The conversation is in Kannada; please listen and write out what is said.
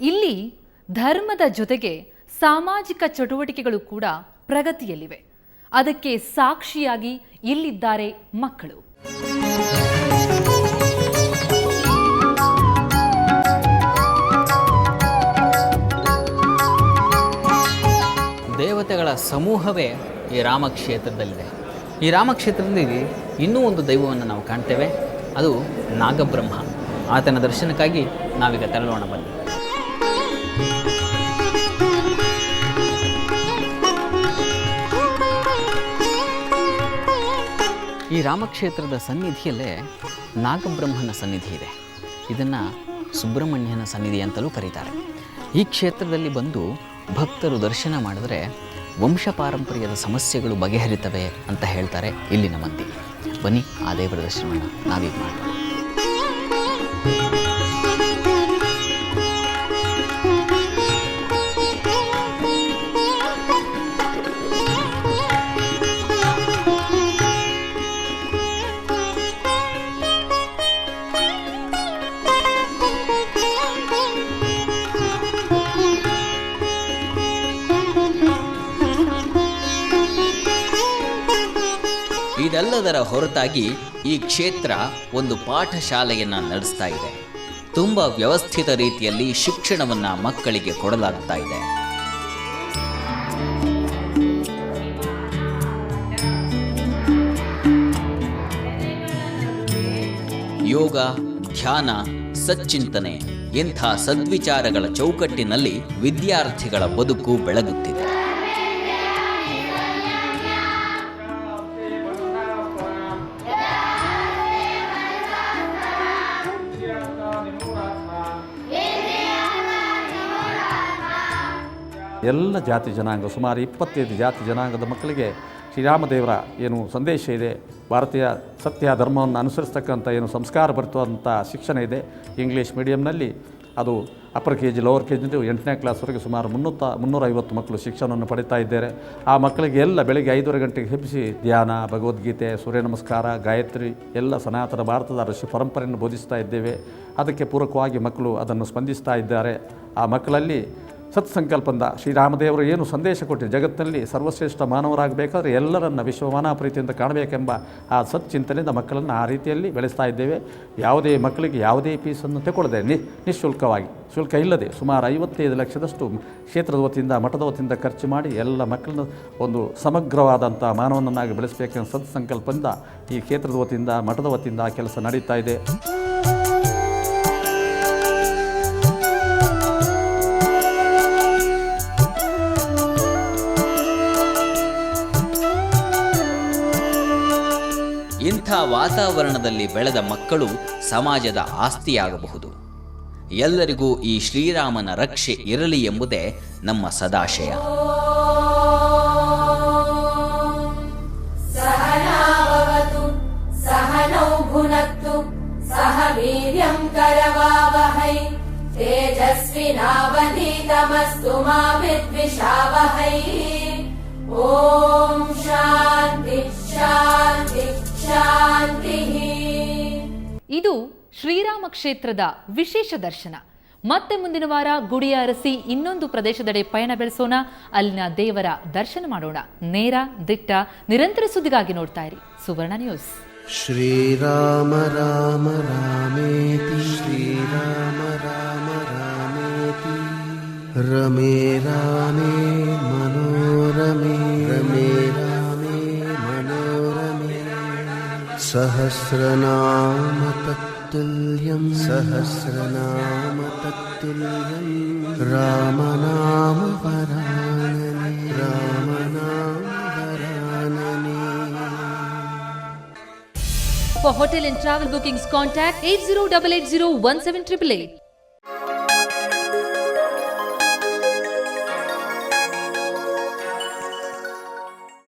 ಇಲ್ಲಿ ಧರ್ಮದ ಜೊತೆಗೆ ಸಾಮಾಜಿಕ ಚಟುವಟಿಕೆಗಳು ಕೂಡ ಪ್ರಗತಿಯಲ್ಲಿವೆ. ಅದಕ್ಕೆ ಸಾಕ್ಷಿಯಾಗಿ ಇಲ್ಲಿದ್ದಾರೆ ಮಕ್ಕಳು. ದೇವತೆಗಳ ಸಮೂಹವೇ ಈ ರಾಮಕ್ಷೇತ್ರದಲ್ಲಿದೆ. ಈ ರಾಮಕ್ಷೇತ್ರದಲ್ಲಿ ಇನ್ನೂ ಒಂದು ದೈವವನ್ನು ನಾವು ಕಾಣ್ತೇವೆ, ಅದು ನಾಗಬ್ರಹ್ಮ. ಆತನ ದರ್ಶನಕ್ಕಾಗಿ ನಾವೀಗ ತೆರಳೋಣ ಬನ್ನಿ. ಈ ರಾಮಕ್ಷೇತ್ರದ ಸನ್ನಿಧಿಯಲ್ಲೇ ನಾಗಬ್ರಹ್ಮನ ಸನ್ನಿಧಿ ಇದೆ. ಇದನ್ನು ಸುಬ್ರಹ್ಮಣ್ಯನ ಸನ್ನಿಧಿ ಅಂತಲೂ ಕರೀತಾರೆ. ಈ ಕ್ಷೇತ್ರದಲ್ಲಿ ಬಂದು ಭಕ್ತರು ದರ್ಶನ ಮಾಡಿದ್ರೆ ವಂಶ ಪಾರಂಪರ್ಯದ ಸಮಸ್ಯೆಗಳು ಬಗೆಹರಿತವೆ ಅಂತ ಹೇಳ್ತಾರೆ ಇಲ್ಲಿನ ಮಂದಿ. ಬನ್ನಿ ಆ ದೇವರ ದರ್ಶನವನ್ನು ನಾವೀಗ ಮಾಡೋಣ. ಇದೆಲ್ಲದರ ಹೊರತಾಗಿ ಈ ಕ್ಷೇತ್ರ ಒಂದು ಪಾಠಶಾಲೆಯನ್ನು ನಡೆಸ್ತಾ ಇದೆ. ತುಂಬ ವ್ಯವಸ್ಥಿತ ರೀತಿಯಲ್ಲಿ ಶಿಕ್ಷಣವನ್ನು ಮಕ್ಕಳಿಗೆ ಕೊಡಲಾಗ್ತಾ ಇದೆ. ಯೋಗ, ಧ್ಯಾನ, ಸಚ್ಚಿಂತನೆ ಇಂಥ ಸದ್ವಿಚಾರಗಳ ಚೌಕಟ್ಟಿನಲ್ಲಿ ವಿದ್ಯಾರ್ಥಿಗಳ ಬದುಕು ಬೆಳಗುತ್ತಿದೆ. ಎಲ್ಲ ಜಾತಿ ಜನಾಂಗ, ಸುಮಾರು 25 ಜಾತಿ ಜನಾಂಗದ ಮಕ್ಕಳಿಗೆ ಶ್ರೀರಾಮದೇವರ ಏನು ಸಂದೇಶ ಇದೆ, ಭಾರತೀಯ ಸತ್ಯ ಧರ್ಮವನ್ನು ಅನುಸರಿಸ್ತಕ್ಕಂಥ ಏನು ಸಂಸ್ಕಾರ ಬರ್ತವಂಥ ಶಿಕ್ಷಣ ಇದೆ. ಇಂಗ್ಲೀಷ್ ಮೀಡಿಯಮ್ನಲ್ಲಿ ಅದು ಅಪ್ಪರ್ KG, ಲೋವರ್ KG 8ನೇ ಕ್ಲಾಸ್ವರೆಗೆ ಸುಮಾರು 350 ಮಕ್ಕಳು ಶಿಕ್ಷಣವನ್ನು ಪಡಿತಾ ಇದ್ದಾರೆ. ಆ ಮಕ್ಕಳಿಗೆ ಎಲ್ಲ ಬೆಳಗ್ಗೆ 5:30 ಗಂಟೆಗೆ ಎಬ್ಬಿಸಿ ಧ್ಯಾನ, ಭಗವದ್ಗೀತೆ, ಸೂರ್ಯ ನಮಸ್ಕಾರ, ಗಾಯತ್ರಿ ಎಲ್ಲ ಸನಾತನ ಭಾರತದ ಋಷಿ ಪರಂಪರೆಯನ್ನು ಬೋಧಿಸ್ತಾ ಇದ್ದೇವೆ. ಅದಕ್ಕೆ ಪೂರಕವಾಗಿ ಮಕ್ಕಳು ಅದನ್ನು ಸ್ಪಂದಿಸ್ತಾ ಇದ್ದಾರೆ. ಆ ಮಕ್ಕಳಲ್ಲಿ ಸತ್ಸಂಕಲ್ಪದ ಶ್ರೀರಾಮದೇವರು ಏನು ಸಂದೇಶ ಕೊಟ್ಟು ಜಗತ್ತಿನಲ್ಲಿ ಸರ್ವಶ್ರೇಷ್ಠ ಮಾನವರಾಗಬೇಕಾದ್ರೆ ಎಲ್ಲರನ್ನು ವಿಶ್ವಮಾನವ ಪ್ರೀತಿಯಿಂದ ಕಾಣಬೇಕೆಂಬ ಆ ಸಚ್ಚಿಂತನೆಯಿಂದ ಮಕ್ಕಳನ್ನು ಆ ರೀತಿಯಲ್ಲಿ ಬೆಳೆಸ್ತಾ ಇದ್ದೇವೆ. ಯಾವುದೇ ಮಕ್ಕಳಿಗೆ ಯಾವುದೇ ಫೀಸನ್ನು ತಗೊಳ್ಳದೆ ನಿಶ್ಶುಲ್ಕವಾಗಿ, ಶುಲ್ಕ ಇಲ್ಲದೆ ಸುಮಾರು 55 ಲಕ್ಷದಷ್ಟು ಕ್ಷೇತ್ರದ ವತಿಯಿಂದ, ಮಠದ ವತಿಯಿಂದ ಖರ್ಚು ಮಾಡಿ ಎಲ್ಲ ಮಕ್ಕಳನ್ನು ಒಂದು ಸಮಗ್ರವಾದಂಥ ಮಾನವನನ್ನಾಗಿ ಬೆಳೆಸಬೇಕೆಂಬ ಸತ್ಸಂಕಲ್ಪದಿಂದ ಈ ಕ್ಷೇತ್ರದ ವತಿಯಿಂದ, ಮಠದ ವತಿಯಿಂದ ಆ ಕೆಲಸ ನಡೀತಾ ಇದೆ. ಇಂಥ ವಾತಾವರಣದಲ್ಲಿ ಬೆಳೆದ ಮಕ್ಕಳು ಸಮಾಜದ ಆಸ್ತಿಯಾಗಬಹುದು. ಎಲ್ಲರಿಗೂ ಈ ಶ್ರೀರಾಮನ ರಕ್ಷೆ ಇರಲಿ ಎಂಬುದೇ ನಮ್ಮ ಸದಾಶಯ. ಸಹನಾವವತು ಸಹನೌ ಭುನಕ್ತು ಸಹ ವೀರ್ಯಂ ಕರವಾವಹೈ ತೇಜಸ್ವಿನಾವಧೀತಮಸ್ತು ಮಾ ವಿದ್ವಿಷಾವಹೈ. ಓಂ ಶಾಂತಿ ಶಾಂತಿ ಶಾಂತಿ. ಇದು ಶ್ರೀರಾಮ ಕ್ಷೇತ್ರದ ವಿಶೇಷ ದರ್ಶನ. ಮತ್ತೆ ಮುಂದಿನ ವಾರ ಗುಡಿಯ ಅರಸಿ ಇನ್ನೊಂದು ಪ್ರದೇಶದೆಡೆ ಪಯಣ ಬೆಳೆಸೋಣ. ಅಲ್ಲಿನ ದೇವರ ದರ್ಶನ ಮಾಡೋಣ. ನೇರ, ದಿಟ್ಟ, ನಿರಂತರ ಸುದ್ದಿಗಾಗಿ ನೋಡ್ತಾ ಇರಿ ಸುವರ್ಣ ನ್ಯೂಸ್. ಶ್ರೀರಾಮ ರಾಮ ರಾಮೇತಿ ಶ್ರೀರಾಮ ರಾಮ ರಾಮೇತಿ ರಮೇ ರಾಮೇ ಮನೋರಮೇ ರಮೇ ರಾಮೇ ಮನೋರಮೇ ಸಹಸ್ರನಾಮ ತತ್ತುಲ್ಯಂ ಸಹಸ್ರನಾಮ ತತ್ತುಲ್ಯಂ ರಾಮನಾಮ ವರಾನನೆ ರಾಮನಾಮ ವರಾನನೆ. For hotel and travel bookings, contact 8088017888.